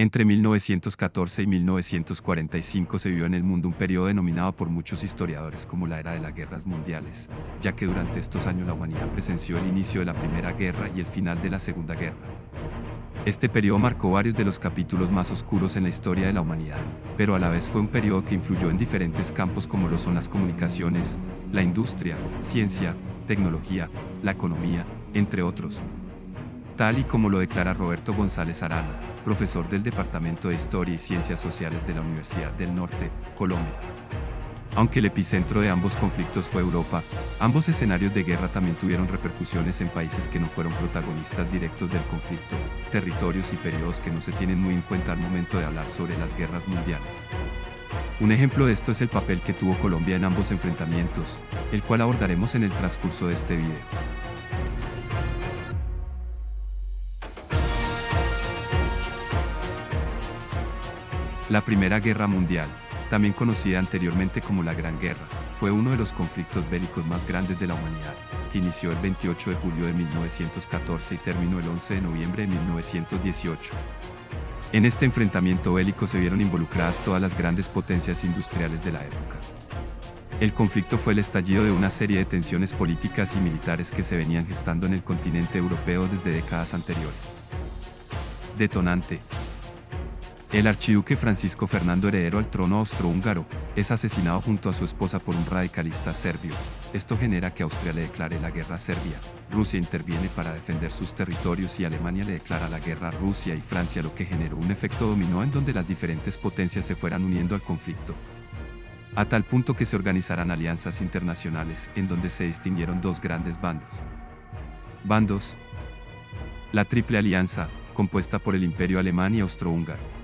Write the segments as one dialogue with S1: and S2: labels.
S1: Entre 1914 y 1945 se vivió en el mundo un periodo denominado por muchos historiadores como la era de las guerras mundiales, ya que durante estos años la humanidad presenció el inicio de la Primera Guerra y el final de la Segunda Guerra. Este periodo marcó varios de los capítulos más oscuros en la historia de la humanidad, pero a la vez fue un periodo que influyó en diferentes campos como lo son las comunicaciones, la industria, ciencia, tecnología, la economía, entre otros. Tal y como lo declara Roberto González Arana, profesor del Departamento de Historia y Ciencias Sociales de la Universidad del Norte, Colombia. Aunque el epicentro de ambos conflictos fue Europa, ambos escenarios de guerra también tuvieron repercusiones en países que no fueron protagonistas directos del conflicto, territorios y periodos que no se tienen muy en cuenta al momento de hablar sobre las guerras mundiales. Un ejemplo de esto es el papel que tuvo Colombia en ambos enfrentamientos, el cual abordaremos en el transcurso de este video. La Primera Guerra Mundial, también conocida anteriormente como la Gran Guerra, fue uno de los conflictos bélicos más grandes de la humanidad, que inició el 28 de julio de 1914 y terminó el 11 de noviembre de 1918. En este enfrentamiento bélico se vieron involucradas todas las grandes potencias industriales de la época. El conflicto fue el estallido de una serie de tensiones políticas y militares que se venían gestando en el continente europeo desde décadas anteriores. Detonante: el archiduque Francisco Fernando, heredero al trono austrohúngaro, es asesinado junto a su esposa por un radicalista serbio. Esto genera que Austria le declare la guerra a Serbia, Rusia interviene para defender sus territorios y Alemania le declara la guerra a Rusia y Francia, lo que generó un efecto dominó en donde las diferentes potencias se fueran uniendo al conflicto. A tal punto que se organizarán alianzas internacionales, en donde se distinguieron dos grandes bandos. La Triple Alianza, compuesta por el Imperio Alemán y Austrohúngaro.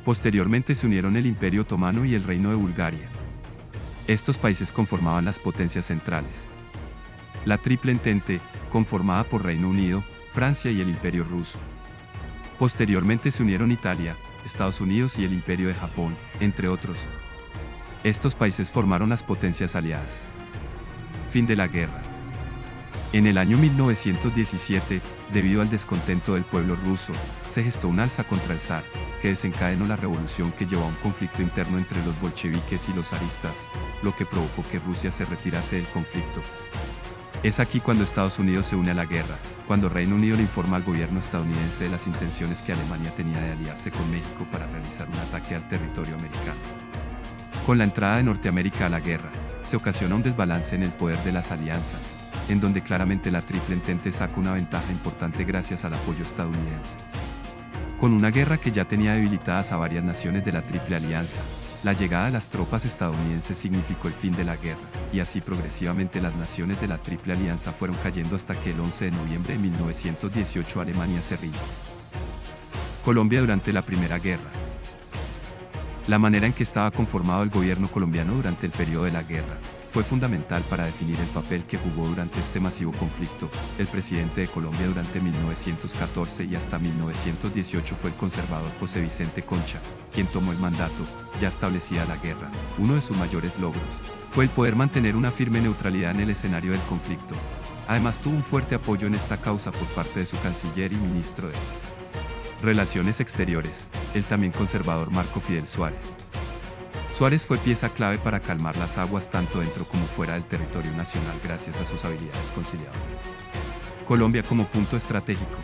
S1: Posteriormente se unieron el Imperio Otomano y el Reino de Bulgaria. Estos países conformaban las potencias centrales. La Triple Entente, conformada por Reino Unido, Francia y el Imperio Ruso. Posteriormente se unieron Italia, Estados Unidos y el Imperio de Japón, entre otros. Estos países formaron las potencias aliadas. Fin de la guerra. En el año 1917, debido al descontento del pueblo ruso, se gestó un alza contra el zar, que desencadenó la revolución que llevó a un conflicto interno entre los bolcheviques y los zaristas, lo que provocó que Rusia se retirase del conflicto. Es aquí cuando Estados Unidos se une a la guerra, cuando Reino Unido le informa al gobierno estadounidense de las intenciones que Alemania tenía de aliarse con México para realizar un ataque al territorio americano. Con la entrada de Norteamérica a la guerra, se ocasiona un desbalance en el poder de las alianzas, en donde claramente la Triple Entente saca una ventaja importante gracias al apoyo estadounidense. Con una guerra que ya tenía debilitadas a varias naciones de la Triple Alianza, la llegada de las tropas estadounidenses significó el fin de la guerra, y así progresivamente las naciones de la Triple Alianza fueron cayendo hasta que el 11 de noviembre de 1918 Alemania se rinde. Colombia durante la Primera Guerra. La manera en que estaba conformado el gobierno colombiano durante el periodo de la guerra fue fundamental para definir el papel que jugó durante este masivo conflicto. El presidente de Colombia durante 1914 y hasta 1918 fue el conservador José Vicente Concha, quien tomó el mandato, ya establecida la guerra. Uno de sus mayores logros fue el poder mantener una firme neutralidad en el escenario del conflicto. Además tuvo un fuerte apoyo en esta causa por parte de su canciller y ministro de Relaciones Exteriores, el también conservador Marco Fidel Suárez. Suárez fue pieza clave para calmar las aguas tanto dentro como fuera del territorio nacional gracias a sus habilidades conciliadoras. Colombia como punto estratégico.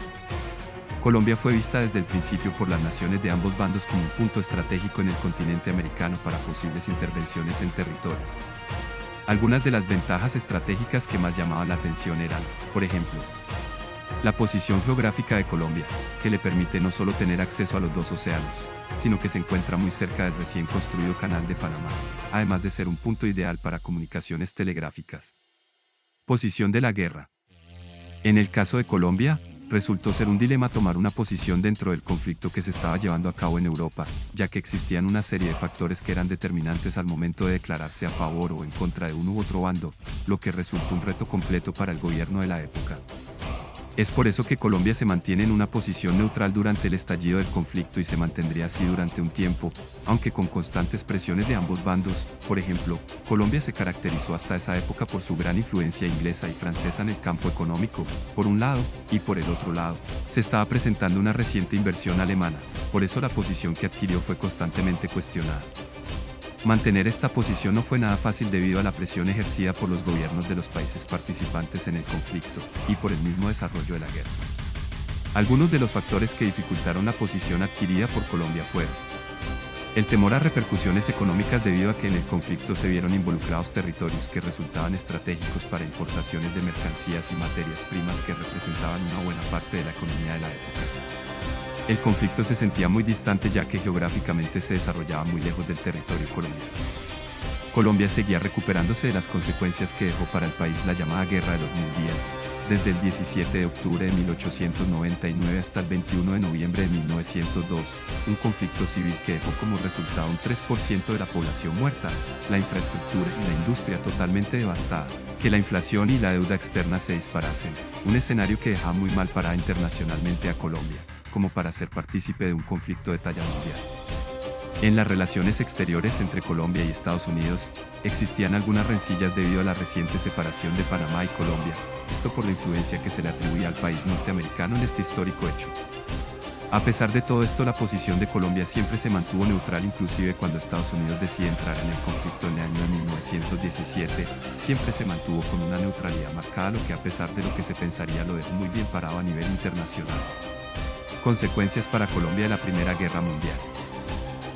S1: Colombia fue vista desde el principio por las naciones de ambos bandos como un punto estratégico en el continente americano para posibles intervenciones en territorio. Algunas de las ventajas estratégicas que más llamaban la atención eran, por ejemplo, la posición geográfica de Colombia, que le permite no solo tener acceso a los dos océanos, sino que se encuentra muy cerca del recién construido Canal de Panamá, además de ser un punto ideal para comunicaciones telegráficas. Posición de la guerra. En el caso de Colombia, resultó ser un dilema tomar una posición dentro del conflicto que se estaba llevando a cabo en Europa, ya que existían una serie de factores que eran determinantes al momento de declararse a favor o en contra de uno u otro bando, lo que resultó un reto completo para el gobierno de la época. Es por eso que Colombia se mantiene en una posición neutral durante el estallido del conflicto y se mantendría así durante un tiempo, aunque con constantes presiones de ambos bandos. Por ejemplo, Colombia se caracterizó hasta esa época por su gran influencia inglesa y francesa en el campo económico, por un lado, y por el otro lado, se estaba presentando una reciente inversión alemana, por eso la posición que adquirió fue constantemente cuestionada. Mantener esta posición no fue nada fácil debido a la presión ejercida por los gobiernos de los países participantes en el conflicto, y por el mismo desarrollo de la guerra. Algunos de los factores que dificultaron la posición adquirida por Colombia fueron: el temor a repercusiones económicas debido a que en el conflicto se vieron involucrados territorios que resultaban estratégicos para importaciones de mercancías y materias primas que representaban una buena parte de la economía de la época. El conflicto se sentía muy distante ya que geográficamente se desarrollaba muy lejos del territorio colombiano. Colombia seguía recuperándose de las consecuencias que dejó para el país la llamada Guerra de los 1000 días, desde el 17 de octubre de 1899 hasta el 21 de noviembre de 1902, un conflicto civil que dejó como resultado un 3% de la población muerta, la infraestructura y la industria totalmente devastada, que la inflación y la deuda externa se disparasen, un escenario que dejaba muy mal parada internacionalmente a Colombia, como para ser partícipe de un conflicto de talla mundial. En las relaciones exteriores entre Colombia y Estados Unidos, existían algunas rencillas debido a la reciente separación de Panamá y Colombia, esto por la influencia que se le atribuía al país norteamericano en este histórico hecho. A pesar de todo esto, la posición de Colombia siempre se mantuvo neutral, inclusive cuando Estados Unidos decide entrar en el conflicto en el año de 1917, siempre se mantuvo con una neutralidad marcada, lo que a pesar de lo que se pensaría lo dejó muy bien parado a nivel internacional. Consecuencias para Colombia de la Primera Guerra Mundial.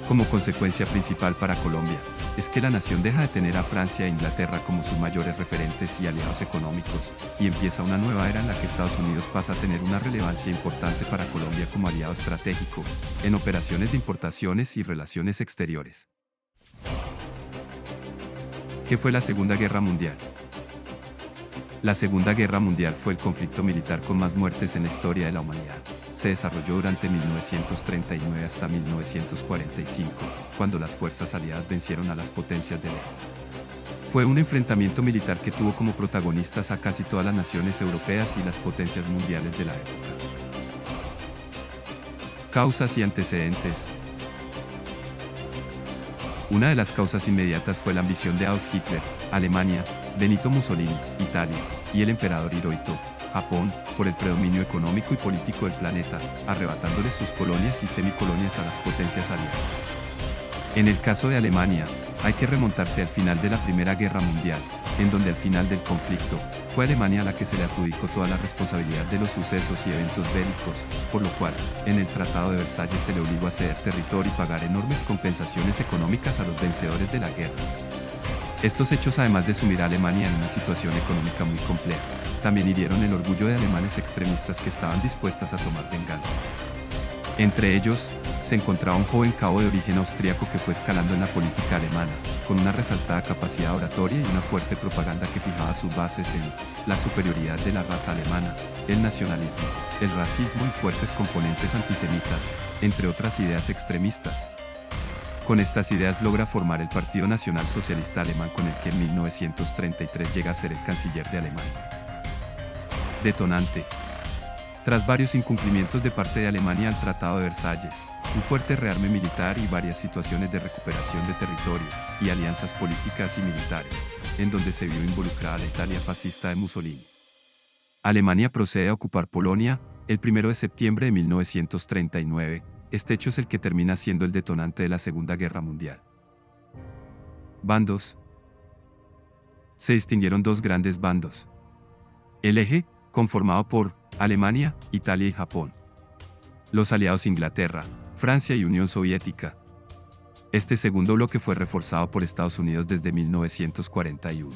S1: Como consecuencia principal para Colombia, es que la nación deja de tener a Francia e Inglaterra como sus mayores referentes y aliados económicos, y empieza una nueva era en la que Estados Unidos pasa a tener una relevancia importante para Colombia como aliado estratégico, en operaciones de importaciones y relaciones exteriores. ¿Qué fue la Segunda Guerra Mundial? La Segunda Guerra Mundial fue el conflicto militar con más muertes en la historia de la humanidad. Se desarrolló durante 1939 hasta 1945, cuando las fuerzas aliadas vencieron a las potencias del eje. Fue un enfrentamiento militar que tuvo como protagonistas a casi todas las naciones europeas y las potencias mundiales de la época. Causas y antecedentes. Una de las causas inmediatas fue la ambición de Adolf Hitler, Alemania, Benito Mussolini, Italia, y el emperador Hirohito, Japón, por el predominio económico y político del planeta, arrebatándole sus colonias y semicolonias a las potencias aliadas. En el caso de Alemania, hay que remontarse al final de la Primera Guerra Mundial, en donde al final del conflicto, fue Alemania a la que se le adjudicó toda la responsabilidad de los sucesos y eventos bélicos, por lo cual, en el Tratado de Versalles se le obligó a ceder territorio y pagar enormes compensaciones económicas a los vencedores de la guerra. Estos hechos, además de sumir a Alemania en una situación económica muy compleja, también hirieron el orgullo de alemanes extremistas que estaban dispuestas a tomar venganza. Entre ellos, se encontraba un joven cabo de origen austríaco que fue escalando en la política alemana, con una resaltada capacidad oratoria y una fuerte propaganda que fijaba sus bases en la superioridad de la raza alemana, el nacionalismo, el racismo y fuertes componentes antisemitas, entre otras ideas extremistas. Con estas ideas logra formar el Partido Nacional Socialista Alemán, con el que en 1933 llega a ser el canciller de Alemania. Detonante. Tras varios incumplimientos de parte de Alemania al Tratado de Versalles, un fuerte rearme militar y varias situaciones de recuperación de territorio, y alianzas políticas y militares, en donde se vio involucrada la Italia fascista de Mussolini. Alemania procede a ocupar Polonia, el 1 de septiembre de 1939, este hecho es el que termina siendo el detonante de la Segunda Guerra Mundial. Bandos. Se distinguieron dos grandes bandos. El eje, conformado por Alemania, Italia y Japón. Los aliados Inglaterra, Francia y Unión Soviética. Este segundo bloque fue reforzado por Estados Unidos desde 1941.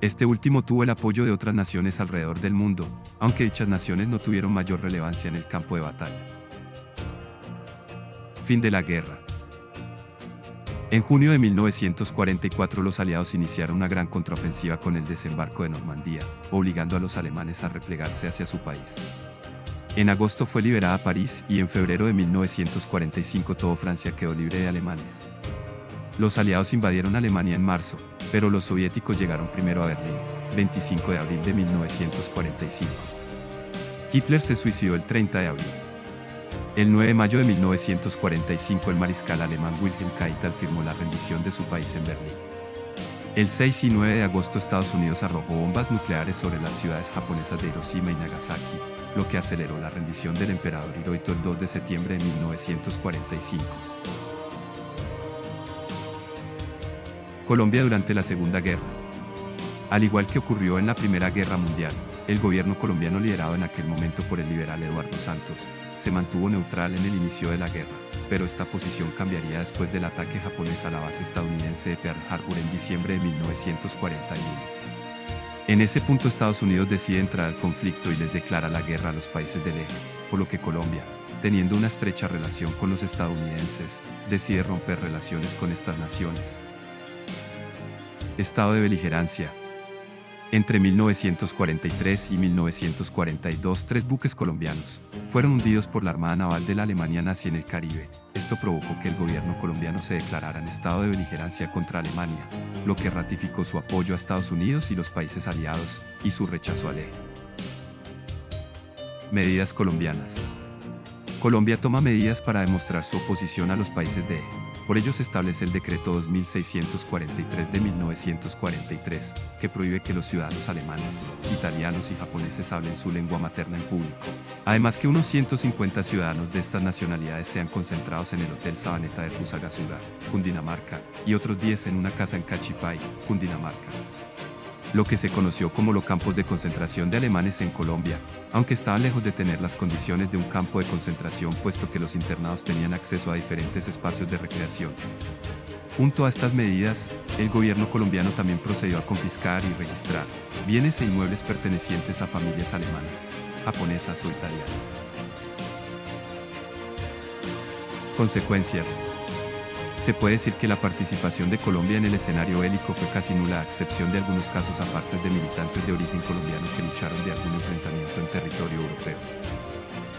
S1: Este último tuvo el apoyo de otras naciones alrededor del mundo, aunque dichas naciones no tuvieron mayor relevancia en el campo de batalla. Fin de la guerra. En junio de 1944 los aliados iniciaron una gran contraofensiva con el desembarco de Normandía, obligando a los alemanes a replegarse hacia su país. En agosto fue liberada París y en febrero de 1945 toda Francia quedó libre de alemanes. Los aliados invadieron Alemania en marzo, pero los soviéticos llegaron primero a Berlín, 25 de abril de 1945. Hitler se suicidó el 30 de abril. El 9 de mayo de 1945 el mariscal alemán Wilhelm Keitel firmó la rendición de su país en Berlín. El 6 y 9 de agosto Estados Unidos arrojó bombas nucleares sobre las ciudades japonesas de Hiroshima y Nagasaki, lo que aceleró la rendición del emperador Hirohito el 2 de septiembre de 1945. Colombia durante la Segunda Guerra. Al igual que ocurrió en la Primera Guerra Mundial, el gobierno colombiano liderado en aquel momento por el liberal Eduardo Santos, se mantuvo neutral en el inicio de la guerra, pero esta posición cambiaría después del ataque japonés a la base estadounidense de Pearl Harbor en diciembre de 1941. En ese punto Estados Unidos decide entrar al conflicto y les declara la guerra a los países del eje, por lo que Colombia, teniendo una estrecha relación con los estadounidenses, decide romper relaciones con estas naciones. Estado de beligerancia. Entre 1943 y 1942, 3 buques colombianos fueron hundidos por la Armada Naval de la Alemania nazi en el Caribe. Esto provocó que el gobierno colombiano se declarara en estado de beligerancia contra Alemania, lo que ratificó su apoyo a Estados Unidos y los países aliados, y su rechazo al eje. Medidas colombianas. Colombia toma medidas para demostrar su oposición a los países de eje. Por ello se establece el Decreto 2643 de 1943, que prohíbe que los ciudadanos alemanes, italianos y japoneses hablen su lengua materna en público. Además que unos 150 ciudadanos de estas nacionalidades sean concentrados en el Hotel Sabaneta de Fusagasugá, Cundinamarca, y otros 10 en una casa en Cachipay, Cundinamarca. Lo que se conoció como los campos de concentración de alemanes en Colombia, aunque estaban lejos de tener las condiciones de un campo de concentración puesto que los internados tenían acceso a diferentes espacios de recreación. Junto a estas medidas, el gobierno colombiano también procedió a confiscar y registrar bienes e inmuebles pertenecientes a familias alemanas, japonesas o italianas. Consecuencias. Se puede decir que la participación de Colombia en el escenario bélico fue casi nula a excepción de algunos casos apartes de militantes de origen colombiano que lucharon de algún enfrentamiento en territorio europeo.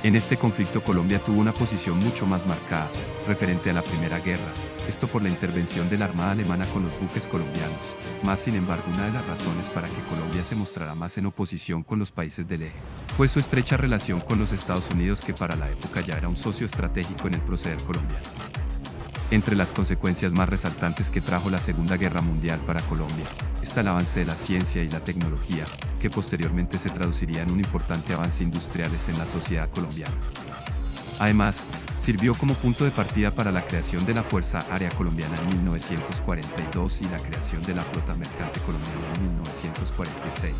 S1: En este conflicto Colombia tuvo una posición mucho más marcada, referente a la Primera Guerra, esto por la intervención de la Armada alemana con los buques colombianos, más sin embargo una de las razones para que Colombia se mostrara más en oposición con los países del eje, fue su estrecha relación con los Estados Unidos que para la época ya era un socio estratégico en el proceder colombiano. Entre las consecuencias más resaltantes que trajo la Segunda Guerra Mundial para Colombia, está el avance de la ciencia y la tecnología, que posteriormente se traduciría en un importante avance industrial en la sociedad colombiana. Además, sirvió como punto de partida para la creación de la Fuerza Aérea Colombiana en 1942 y la creación de la Flota Mercante Colombiana en 1946.